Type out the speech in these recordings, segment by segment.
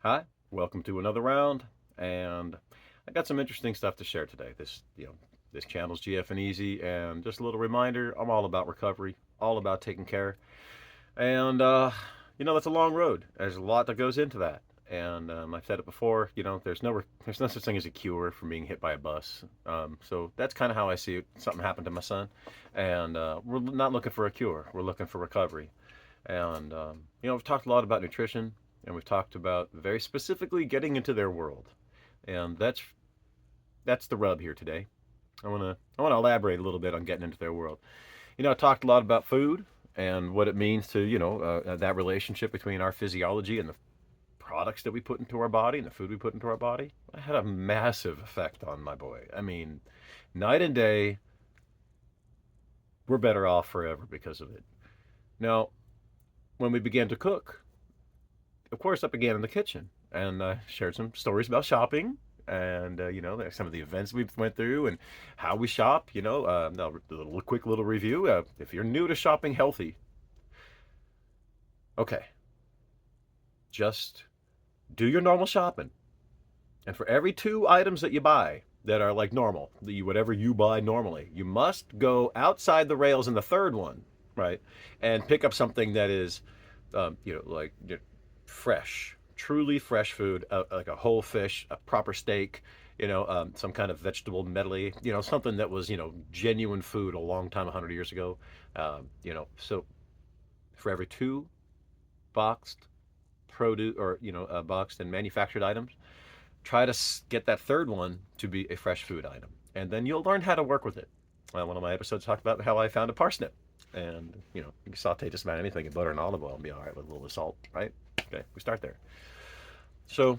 Hi, welcome to another round, and I got some interesting stuff to share today. This channel's GF and Easy, and just a little reminder: I'm all about recovery, all about taking care, and that's a long road. There's a lot that goes into that, and I've said it before. There's no such thing as a cure from being hit by a bus. So that's kind of how I see it. Something happened to my son, and we're not looking for a cure. We're looking for recovery. And we've talked a lot about nutrition, and we've talked about very specifically getting into their world, and that's the rub here today. I want to elaborate a little bit on getting into their world. I talked a lot about food and what it means to that relationship between our physiology and the products that we put into our body and the food we put into our body. It had a massive effect on my boy. I mean, night and day, we're better off forever because of it. Now, when we began to cook, of course, that began in the kitchen, and shared some stories about shopping, and there's some of the events we went through and how we shop. Now a little quick little review. If you're new to shopping healthy, okay, just do your normal shopping, and for every two items that you buy that are like normal, whatever you buy normally, you must go outside the rails in the third one, right, and pick up something that is, like fresh, truly fresh food, like a whole fish, a proper steak, some kind of vegetable medley, something that was, genuine food a long time, 100 years ago. So for every two boxed produce or, boxed and manufactured items, try to get that third one to be a fresh food item. And then you'll learn how to work with it. One of my episodes talked about how I found a parsnip. And, you can saute just about anything in butter and olive oil and be all right with a little salt, right? Okay, we start there. So,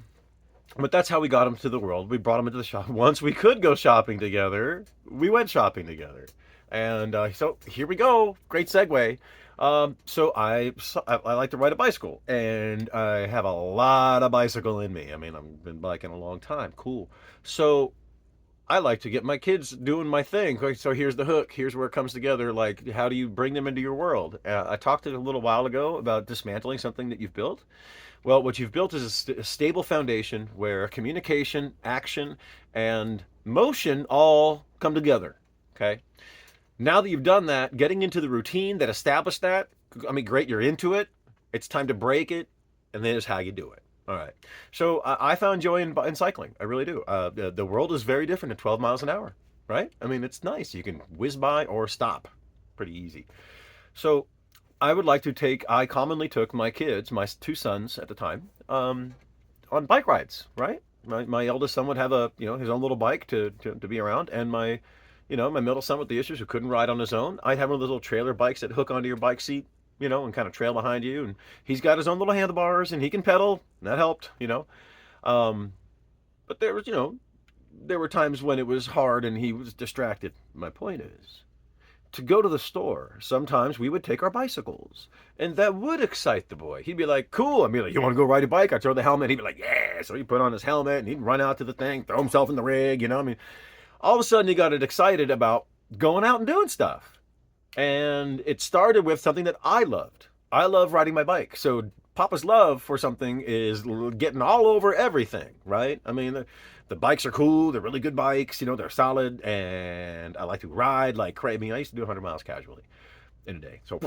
but that's how we got him to the world. We brought him into the shop. Once we could go shopping together, we went shopping together. And so here we go. Great segue. So I like to ride a bicycle, and I have a lot of bicycle in me. I mean, I've been biking a long time. Cool. So I like to get my kids doing my thing. Okay, so here's the hook. Here's where it comes together. Like, how do you bring them into your world? I talked a little while ago about dismantling something that you've built. Well, what you've built is a stable foundation where communication, action, and motion all come together. Okay. Now that you've done that, getting into the routine that established that, I mean, great, you're into it. It's time to break it, and then it's how you do it. All right. So I found joy in cycling. I really do. The world is very different at 12 miles an hour, right? I mean, it's nice. You can whiz by or stop. Pretty easy. So I commonly took my kids, my two sons at the time, on bike rides, right? My eldest son would have his own little bike to be around, and my middle son with the issues who couldn't ride on his own, I'd have one of those little trailer bikes that hook onto your bike seat, and kind of trail behind you, and he's got his own little handlebars, and he can pedal, and that helped. Um, but there were times when it was hard and he was distracted. My point is, to go to the store, sometimes we would take our bicycles, and that would excite the boy. He'd be like, "Cool." I'd be like, "You want to go ride a bike?" I'd throw the helmet. He'd be like, "Yeah." So he'd put on his helmet and he'd run out to the thing, throw himself in the rig. I mean, all of a sudden he got excited about going out and doing stuff. And it started with something that I loved. I love riding my bike. So Papa's love for something is getting all over everything, right? I mean, the bikes are cool. They're really good bikes. They're solid. And I like to ride like crazy. I mean, I used to do 100 miles casually in a day. So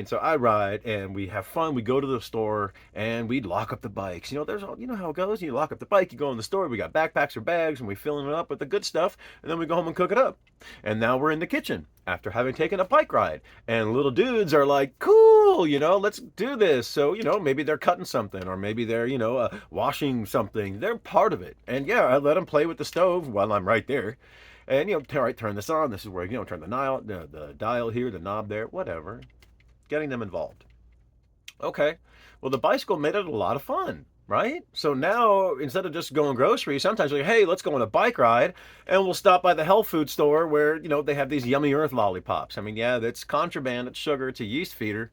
so I ride and we have fun. We go to the store and we lock up the bikes. How it goes. You lock up the bike, you go in the store. We got backpacks or bags and we filling it up with the good stuff, and then we go home and cook it up. And now we're in the kitchen after having taken a bike ride, and little dudes are like, "Cool, let's do this." So maybe they're cutting something, or maybe they're washing something. They're part of it, and yeah, I let them play with the stove while I'm right there. And all right, turn this on. This is where turn the dial here, the knob there, whatever. Getting them involved. Okay, well, the bicycle made it a lot of fun, right? So now instead of just going grocery, sometimes we're like, "Hey, let's go on a bike ride," and we'll stop by the health food store where they have these yummy earth lollipops. I mean, yeah, that's contraband, it's sugar, it's a yeast feeder,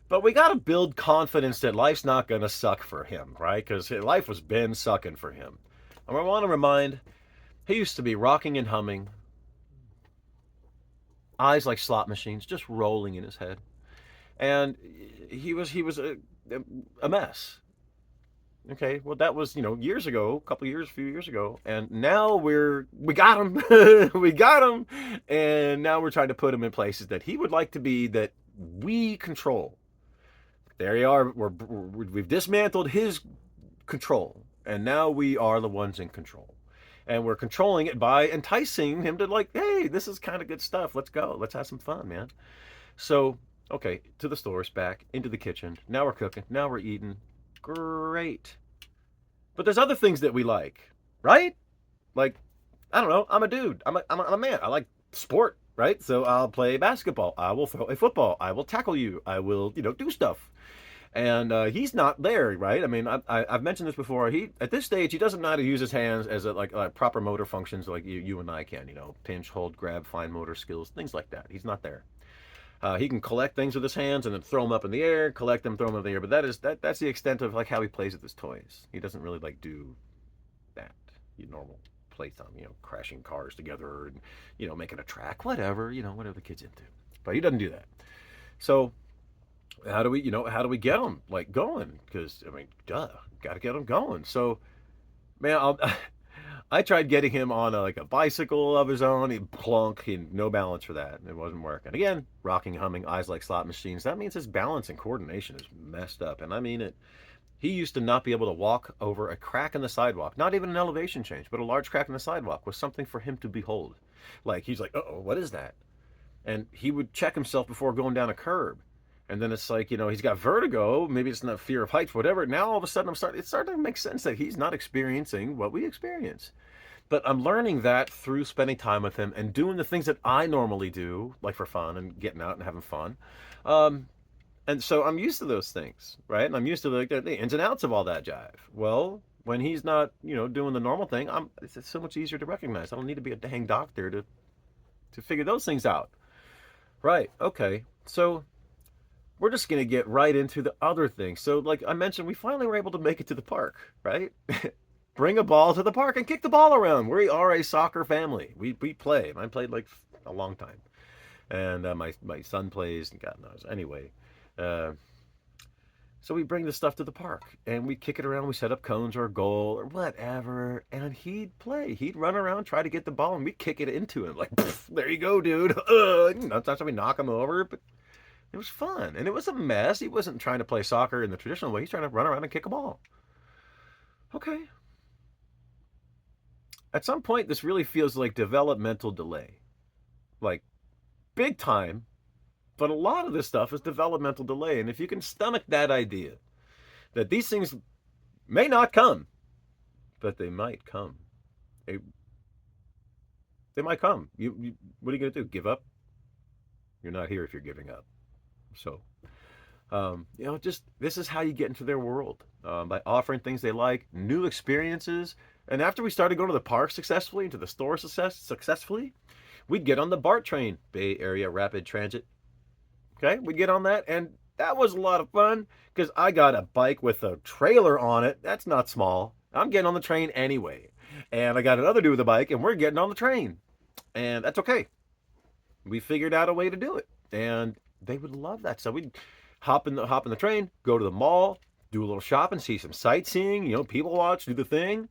but we got to build confidence that life's not going to suck for him, right? Because life was been sucking for him. And I want to remind, he used to be rocking and humming, eyes like slot machines, just rolling in his head, and he was a mess. Okay, well that was, years ago, a few years ago, and now we got him. We got him, and now we're trying to put him in places that he would like to be, that we control. There you are. We've dismantled his control, and now we are the ones in control. And we're controlling it by enticing him to, like, hey, this is kind of good stuff. Let's go. Let's have some fun, man. So, okay, to the stores, back into the kitchen. Now we're cooking. Now we're eating. Great. But there's other things that we like, right? Like, I don't know. I'm a dude. I'm a man. I like sport, right? So I'll play basketball. I will throw a football. I will tackle you. I will, do stuff. And he's not there, right? I mean, I've mentioned this before. He, at this stage, he doesn't know how to use his hands as like proper motor functions like you and I can. Pinch, hold, grab, fine motor skills, things like that. He's not there. He can collect things with his hands and then throw them up in the air, collect them, throw them up in the air. But that's the extent of like how he plays with his toys. He doesn't really like do that. You normal playtime, crashing cars together and making a track, whatever, whatever the kid's into. But he doesn't do that. So how do we get him like going? Because I mean, duh, got to get him going. So man, I tried getting him on like a bicycle of his own. He plunk, he had no balance for that. It wasn't working. Again, rocking, humming, eyes like slot machines. That means his balance and coordination is messed up. And I mean it. He used to not be able to walk over a crack in the sidewalk, not even an elevation change, but a large crack in the sidewalk was something for him to behold. Like he's like, oh, what is that? And he would check himself before going down a curb. And then it's like, he's got vertigo. Maybe it's not fear of heights, whatever. Now all of a sudden it's starting to make sense that he's not experiencing what we experience. But I'm learning that through spending time with him and doing the things that I normally do, like for fun and getting out and having fun. Um, and so I'm used to those things, right? And I'm used to the ins and outs of all that jive. Well, when he's not, doing the normal thing, it's so much easier to recognize. I don't need to be a dang doctor to figure those things out. Right. Okay. So we're just going to get right into the other thing. So, like I mentioned, we finally were able to make it to the park, right? Bring a ball to the park and kick the ball around. We are a soccer family. We play. I played like a long time, and my son plays, and God knows. Anyway, uh, so we bring the stuff to the park and we kick it around. We set up cones or a goal or whatever, and he'd play. He'd run around, try to get the ball, and we'd kick it into him. Like, there you go, dude. Not how we knock him over, but it was fun, and it was a mess. He wasn't trying to play soccer in the traditional way. He's trying to run around and kick a ball. Okay. At some point, this really feels like developmental delay, like big time. But a lot of this stuff is developmental delay, and if you can stomach that idea that these things may not come, but they might come, they, they might come. What are you gonna do? Give up? You're not here if you're giving up. So just this is how you get into their world, by offering things they like, new experiences. And after we started going to the park successfully, into the store successfully, we'd get on the BART train, Bay Area Rapid Transit. Okay, we'd get on that, and that was a lot of fun because I got a bike with a trailer on it. That's not small. I'm getting on the train anyway, and I got another dude with a bike, and we're getting on the train, and that's okay. We figured out a way to do it, and they would love that. So we'd hop in the train, go to the mall, do a little shopping, see some sightseeing, people watch, do the thing,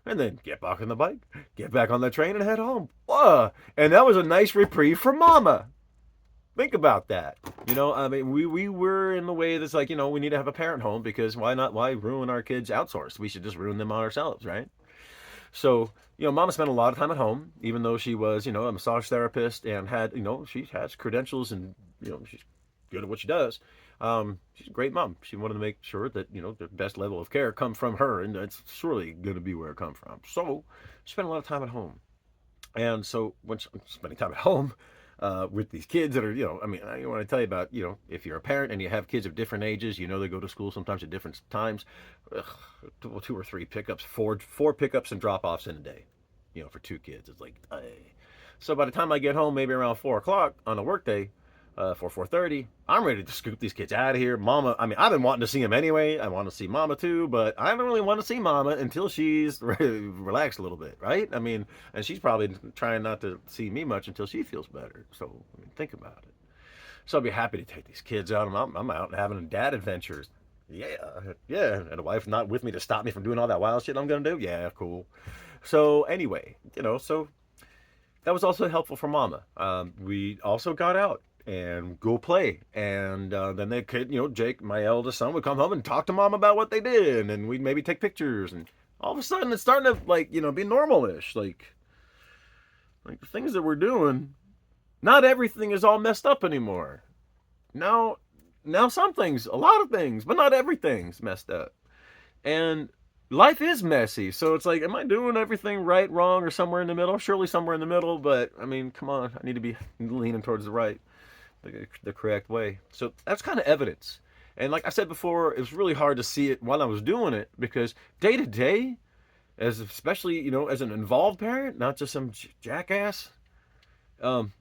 and then get back on the bike, get back on the train, and head home. Whoa! And that was a nice reprieve for Mama. Think about that. I mean, we were in the way that's like, we need to have a parent home because why not? Why ruin our kids outsourced? We should just ruin them on ourselves, right? So, Mama spent a lot of time at home, even though she was, a massage therapist and had, she has credentials and, she's good at what she does. She's a great mom. She wanted to make sure that, the best level of care come from her, and that's surely going to be where it comes from. So, she spent a lot of time at home. And so, when she's spending time at home, with these kids that are, I mean, I want to tell you about, if you're a parent and you have kids of different ages, they go to school sometimes at different times. Ugh, two or three pickups, four pickups and drop-offs in a day, for two kids. It's like, so by the time I get home, maybe around 4 o'clock on a work day, 4:30, I'm ready to scoop these kids out of here. Mama, I mean, I've been wanting to see them anyway. I want to see Mama too, but I don't really want to see Mama until she's relaxed a little bit, right? I mean, and she's probably trying not to see me much until she feels better. So, I mean, think about it. So I'll be happy to take these kids out. I'm out having dad adventures. Yeah, yeah. And a wife not with me to stop me from doing all that wild shit I'm gonna do. Yeah, cool. So anyway, so that was also helpful for Mama. We also got out and go play, and then the kid, Jake, my eldest son, would come home and talk to Mom about what they did, and we'd maybe take pictures, and all of a sudden it's starting to like be normalish, like the things that we're doing. Not everything is all messed up anymore. Now, now some things, a lot of things, but not everything's messed up. And life is messy. So it's like, am I doing everything right, wrong, or somewhere in the middle? Surely somewhere in the middle, but I mean, come on, I need to be leaning towards the right, the correct way. So that's kind of evidence. And like I said before, it was really hard to see it while I was doing it because day to day, as especially as an involved parent, not just some jackass. Um,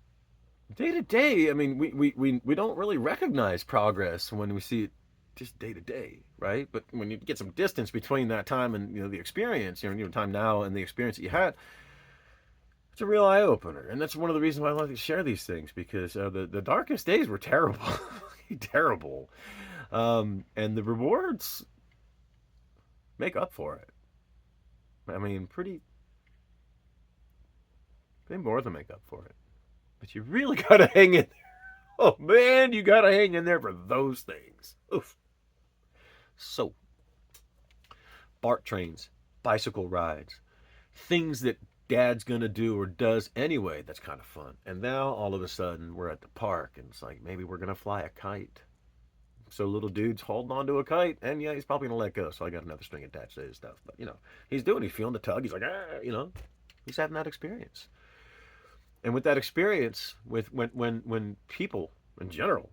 Day to day, I mean, we don't really recognize progress when we see it just day to day, right? But when you get some distance between that time and the experience, time now and the experience that you had, it's a real eye opener, and that's one of the reasons why I like to share these things because the darkest days were terrible, terrible, and the rewards make up for it. I mean, they more than make up for it. But you really gotta hang in. Oh man, you gotta hang in there for those things. Oof. So, BART trains, bicycle rides, things that dad's gonna do or does anyway, that's kind of fun. And now all of a sudden we're at the park and it's like maybe we're gonna fly a kite. So little dude's holding onto a kite and yeah, he's probably gonna let go. So I got another string attached to his stuff. But he's feeling the tug. He's like, he's having that experience. And with that experience, with when people in general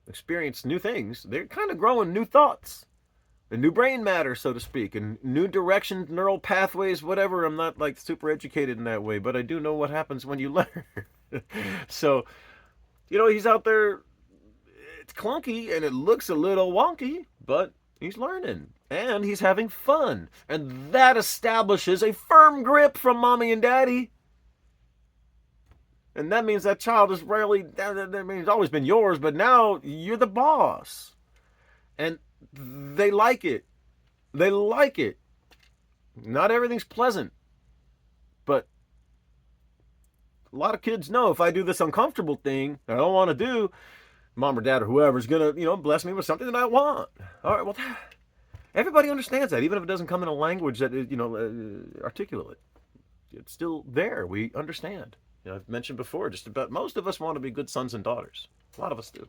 experience new things, they're kind of growing new thoughts and new brain matter, so to speak, and new directions, neural pathways, whatever. I'm not like super educated in that way, but I do know what happens when you learn. So, he's out there. It's clunky and it looks a little wonky, but he's learning and he's having fun, and that establishes a firm grip from mommy and daddy. And that means that child is rarely, that means it's always been yours, but now you're the boss. And they like it. They like it. Not everything's pleasant, but a lot of kids know if I do this uncomfortable thing that I don't want to do, mom or dad or whoever's going to, bless me with something that I want. All right, well, everybody understands that, even if it doesn't come in a language that is, articulate. It's still there. We understand. I've mentioned before, just about most of us want to be good sons and daughters. A lot of us do.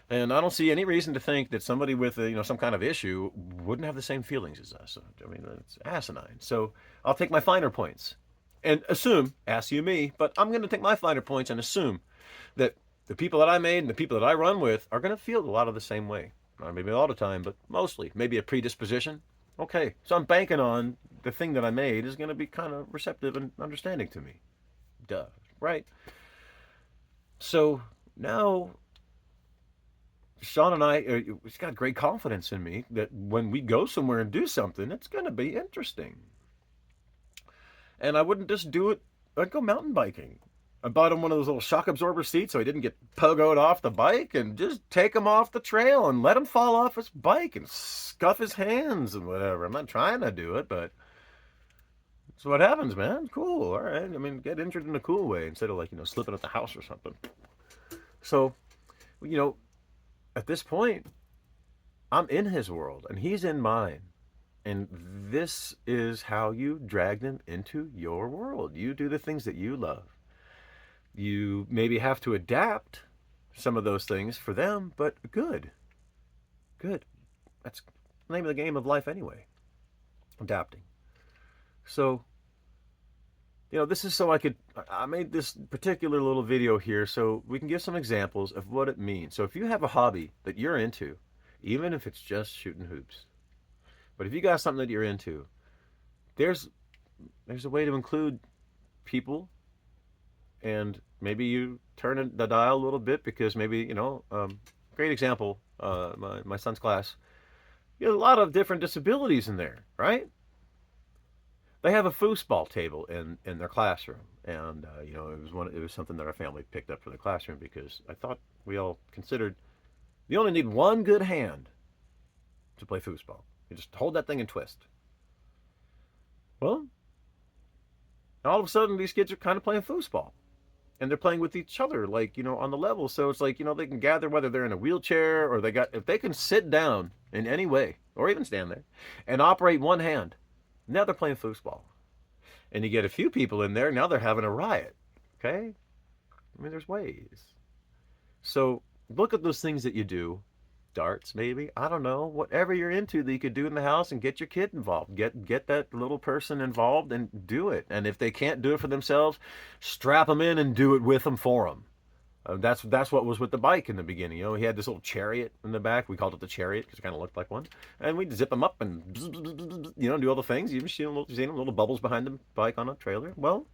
And I don't see any reason to think that somebody with some kind of issue wouldn't have the same feelings as us. I mean, it's asinine. So I'll take my finer points and assume, ask you me, but I'm going to take my finer points and assume that the people that I made and the people that I run with are going to feel a lot of the same way. Not maybe all the time, but mostly. Maybe a predisposition. Okay, so I'm banking on the thing that I made is going to be kind of receptive and understanding to me. Duh, right? So now Sean and I, he's got great confidence in me that when we go somewhere and do something, it's going to be interesting. And I wouldn't just do it, I'd go mountain biking. I bought him one of those little shock absorber seats so he didn't get pogoed off the bike, and just take him off the trail and let him fall off his bike and scuff his hands and whatever. I'm not trying to do it, but so what happens, man? Cool. All right. I mean, get injured in a cool way instead of slipping at the house or something. So, at this point, I'm in his world and he's in mine. And this is how you drag them into your world. You do the things that you love. You maybe have to adapt some of those things for them, but good. Good. That's the name of the game of life anyway. Adapting. So, this is so I made this particular little video here so we can give some examples of what it means. So if you have a hobby that you're into, even if it's just shooting hoops, but if you got something that you're into, there's a way to include people, and maybe you turn the dial a little bit because maybe, great example, my son's class, a lot of different disabilities in there, right? They have a foosball table in their classroom, and it was something that our family picked up for the classroom because I thought we all considered you only need one good hand to play foosball. You just hold that thing and twist. Well, all of a sudden, these kids are kind of playing foosball. And they're playing with each other, like, on the level. So it's like, they can gather whether they're in a wheelchair or if they can sit down in any way, or even stand there, and operate one hand. Now they're playing foosball. And you get a few people in there, now they're having a riot. Okay? I mean, there's ways. So look at those things that you do. Darts, maybe. I don't know. Whatever you're into that you could do in the house, and get your kid involved. Get that little person involved and do it. And if they can't do it for themselves, strap them in and do it with them for them. That's what was with the bike in the beginning. He had this little chariot in the back. We called it the chariot because it kind of looked like one. And we'd zip them up and, do all the things. You've seen little bubbles behind the bike on a trailer. Well,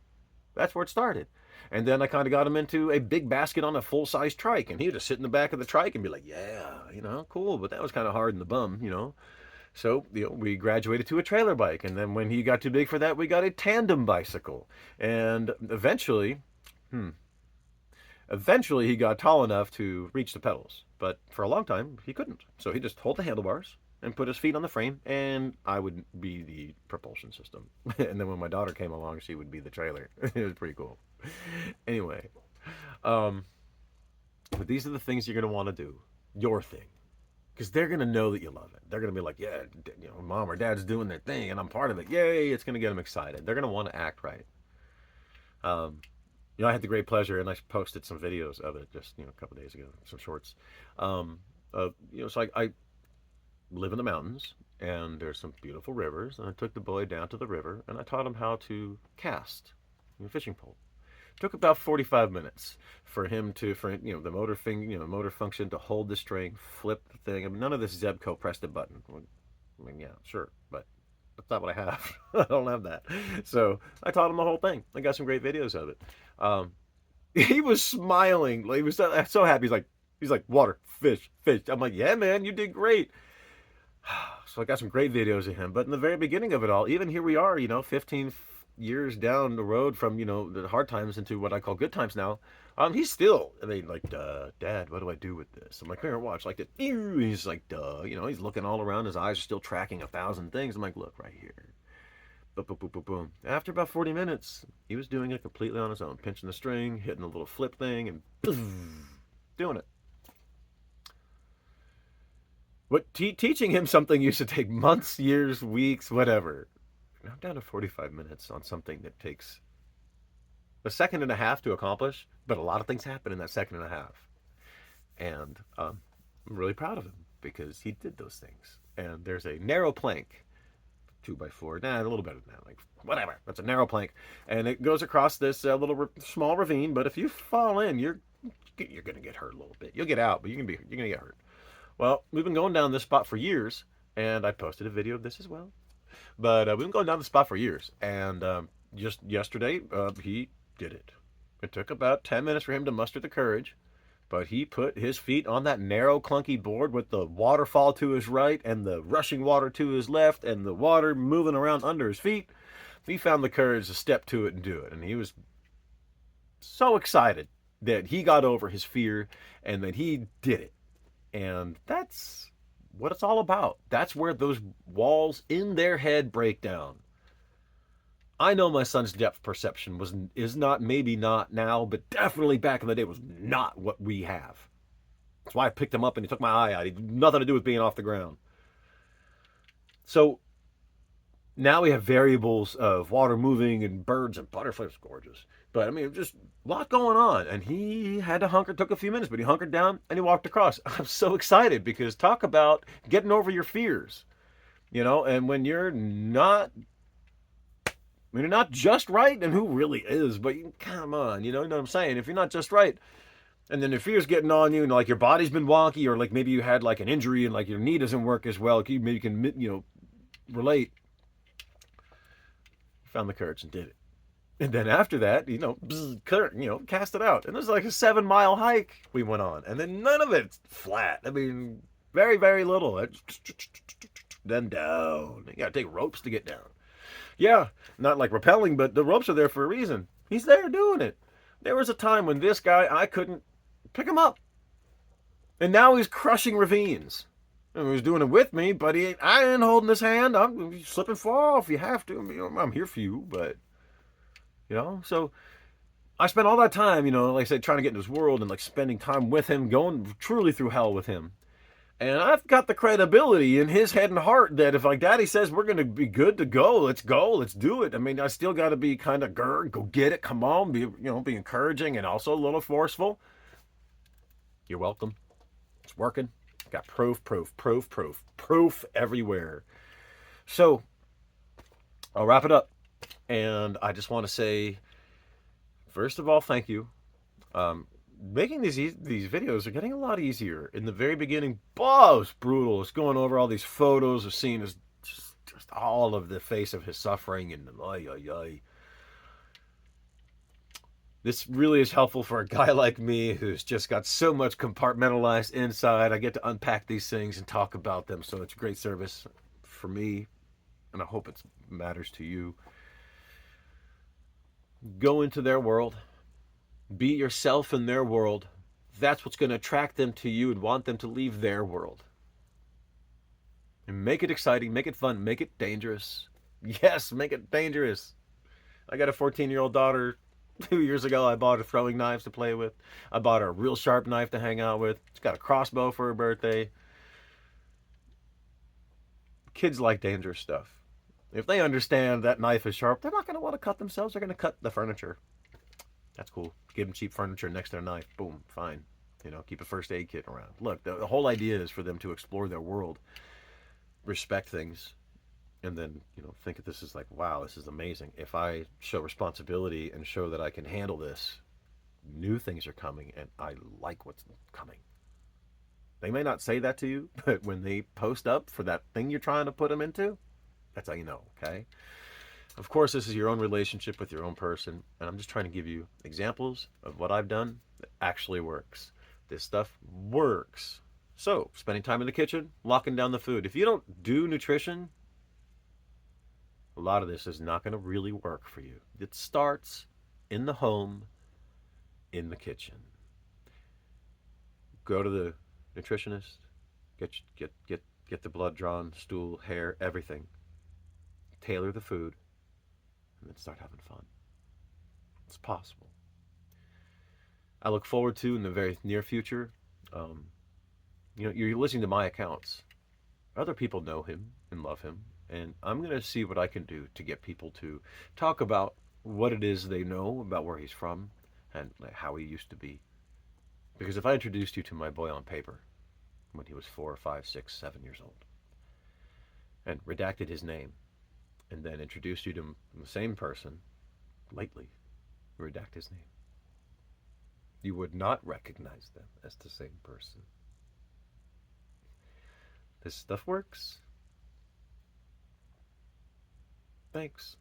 that's where it started. And then I kind of got him into a big basket on a full-size trike. And he would just sit in the back of the trike and be like, yeah, cool. But that was kind of hard in the bum. So, we graduated to a trailer bike. And then when he got too big for that, we got a tandem bicycle. And eventually he got tall enough to reach the pedals. But for a long time, he couldn't. So he just hold the handlebars and put his feet on the frame, and I would be the propulsion system. And then when my daughter came along, she would be the trailer. It was pretty cool. Anyway, but these are the things you're going to want to do. Your thing. Because they're going to know that you love it. They're going to be like, yeah, mom or dad's doing their thing, and I'm part of it. Yay, it's going to get them excited. They're going to want to act right. I had the great pleasure, and I posted some videos of it just, a couple days ago, some shorts. So I live in the mountains, and there's some beautiful rivers, and I took the boy down to the river, and I taught him how to cast a fishing pole. It took about 45 minutes for him the motor function to hold the string, flip the thing. I mean, none of this Zebco press the button. I mean, yeah, sure, but that's not what I have. I don't have that. So I taught him the whole thing. I got some great videos of it. He was smiling. He was so happy. He's like, water, fish. I'm like, yeah, man, you did great. So I got some great videos of him. But in the very beginning of it all, even here we are, 15 years down the road from, the hard times into what I call good times now. He's still, Dad, what do I do with this? I'm like, here, watch, like that. He's like, duh, he's looking all around. His eyes are still tracking 1,000 things. I'm like, look right here. Boom, boom, boom, boom, boom. After about 40 minutes, he was doing it completely on his own, pinching the string, hitting a little flip thing, and doing it. But teaching him something used to take months, years, weeks, whatever. Now I'm down to 45 minutes on something that takes a second and a half to accomplish, but a lot of things happen in that second and a half. And I'm really proud of him because he did those things. And there's a narrow plank, 2x4, a little better than that, like whatever. That's a narrow plank, and it goes across this little small ravine. But if you fall in, you're gonna get hurt a little bit. You'll get out, but you're gonna get hurt. Well, we've been going down this spot for years, and I posted a video of this as well. But we've been going down the spot for years, and just yesterday he did it. It took about 10 minutes for him to muster the courage, but he put his feet on that narrow, clunky board with the waterfall to his right and the rushing water to his left and the water moving around under his feet. He found the courage to step to it and do it, and he was so excited that he got over his fear and that he did it. And that's what it's all about. That's where those walls in their head break down. I know my son's depth perception is not, maybe not now, but definitely back in the day was not what we have. That's why I picked him up and he took my eye out. He had nothing to do with being off the ground. So now we have variables of water moving and birds and butterflies. Gorgeous. But I mean, just a lot going on. And he had to hunker. It took a few minutes, but he hunkered down and he walked across. I'm so excited because talk about getting over your fears. And when you're not just right, and who really is, but come on, you know what I'm saying? If you're not just right, and then the fear's getting on you, and like your body's been wonky, or like maybe you had like an injury and like your knee doesn't work as well, maybe you can, relate. Found the courage and did it. And then after that, cast it out. And it was like a 7-mile hike we went on. And then none of it's flat. I mean, very, very little. Then down. You got to take ropes to get down. Yeah, not like rappelling, but the ropes are there for a reason. He's there doing it. There was a time when this guy, I couldn't pick him up. And now he's crushing ravines. And he was doing it with me, but I ain't holding his hand. I'm slip and fall if you have to. I'm here for you, but so I spent all that time, like I said, trying to get into his world and like spending time with him, going truly through hell with him. And I've got the credibility in his head and heart that if like daddy says we're going to be good to go, let's do it. I mean, I still got to be kind of go get it. Come on, be encouraging and also a little forceful. You're welcome. It's working. Got proof everywhere. So I'll wrap it up. And I just want to say, first of all, thank you. Making these videos are getting a lot easier. In the very beginning, it was brutal. It's going over all these photos of seeing his just all of the face of his suffering and ay ay ay. This really is helpful for a guy like me who's just got so much compartmentalized inside. I get to unpack these things and talk about them, so it's a great service for me, and I hope it matters to you. Go into their world. Be yourself in their world. That's what's going to attract them to you and want them to leave their world. And make it exciting, make it fun, make it dangerous. Yes, make it dangerous. I got a 14-year-old daughter. 2 years ago, I bought her throwing knives to play with. I bought her a real sharp knife to hang out with. She's got a crossbow for her birthday. Kids like dangerous stuff. If they understand that knife is sharp, they're not going to want to cut themselves. They're going to cut the furniture. That's cool. Give them cheap furniture next to their knife. Boom, fine. Keep a first aid kit around. Look, the whole idea is for them to explore their world, respect things, and then, think of this as like, wow, this is amazing. If I show responsibility and show that I can handle this, new things are coming, and I like what's coming. They may not say that to you, but when they post up for that thing you're trying to put them into, that's how you know, okay? Of course, this is your own relationship with your own person, and I'm just trying to give you examples of what I've done that actually works. This stuff works. So, spending time in the kitchen, locking down the food. If you don't do nutrition, a lot of this is not going to really work for you. It starts in the home, in the kitchen. Go to the nutritionist, get the blood drawn, stool, hair, everything. Tailor the food, and then start having fun. It's possible. I look forward to in the very near future. You're listening to my accounts. Other people know him and love him, and I'm going to see what I can do to get people to talk about what it is they know about where he's from and how he used to be. Because if I introduced you to my boy on paper when he was 4, 5, 6, 7 years old, and redacted his name, and then introduced you to the same person lately, redact his name, you would not recognize them as the same person. This stuff works. Thanks.